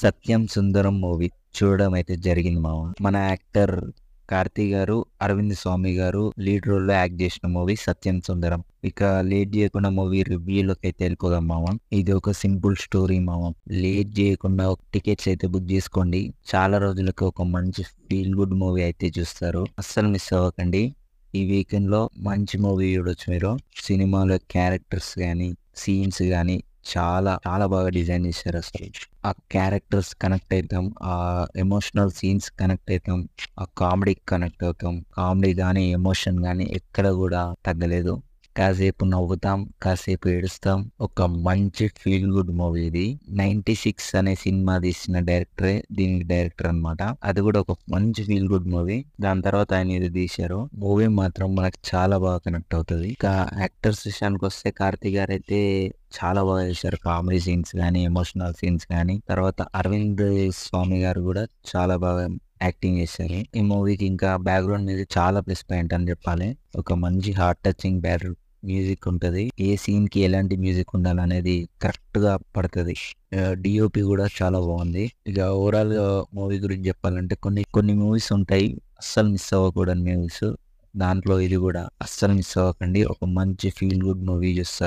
సత్యం సుందరం movie చూడడం అయితే జరిగింది మామ. మన యాక్టర్ కార్తీ గారు, అరవింద్ స్వామి గారు లీడ్ రోల్ లో యాక్ట్ చేసిన మూవీ సత్యం సుందరం. ఇక లేట్ చేయకుండా మూవీ రివ్యూలోకి అయితే వెళ్ళిపోదాం మామ. ఇది ఒక సింపుల్ స్టోరీ మామ. లేట్ చేయకుండా టికెట్స్ అయితే బుక్ చేసుకోండి. చాలా రోజులకు ఒక మంచి ఫీల్ గుడ్ మూవీ అయితే చూస్తారు. అస్సలు మిస్ అవ్వకండి. ఈ వీకెండ్ లో మంచి మూవీ చూడొచ్చు మీరు. సినిమాలో క్యారెక్టర్స్ గానీ, సీన్స్ గానీ చాలా చాలా బాగా డిజైన్ చేశారు అసలు. ఆ క్యారెక్టర్స్ కనెక్ట్ అవుతాం, ఆ ఎమోషనల్ సీన్స్ కనెక్ట్ అవుతాం, ఆ కామెడీకి కనెక్ట్ అవుతాం. కామెడీ కానీ ఎమోషన్ కానీ ఎక్కడ కూడా తగ్గలేదు. కాసేపు నవ్వుతాం, కాసేపు ఏడుస్తాం. ఒక మంచి ఫీల్ గుడ్ మూవీ ఇది. 96 అనే సినిమా తీసిన డైరెక్టరే దీనికి డైరెక్టర్ అన్నమాట. అది కూడా ఒక మంచి ఫీల్ గుడ్ మూవీ. దాని తర్వాత ఆయన ఇది తీశారు. మూవీ మాత్రం మనకు చాలా బాగా కనెక్ట్ అవుతుంది. ఇక యాక్టర్స్ విషయానికి వస్తే కార్తీ గారు అయితే చాలా బాగా చేశారు. కామెడీ సీన్స్ కానీ, ఎమోషనల్ సీన్స్ కానీ. తర్వాత అరవింద్ స్వామి గారు కూడా చాలా బాగా యాక్టింగ్ చేశారు. ఈ మూవీకి ఇంకా బ్యాక్గ్రౌండ్ మ్యూజిక్ చాలా ప్లస్ పాయింట్ అని చెప్పాలి. ఒక మంచి హార్ట్ టచింగ్ మ్యూజిక్ ఉంటది. ఏ సీన్ కి ఎలాంటి మ్యూజిక్ ఉండాలనేది కరెక్ట్ గా పడుతుంది. డిఓపి కూడా చాలా బాగుంది. ఇక ఓవరాల్ గా మూవీ గురించి చెప్పాలంటే కొన్ని కొన్ని మూవీస్ ఉంటాయి అస్సలు మిస్ అవ్వకూడని మూవీస్. దాంట్లో ఇది కూడా అస్సలు మిస్ అవ్వకండి. ఒక మంచి ఫీల్ గుడ్ మూవీ చూస్తారు.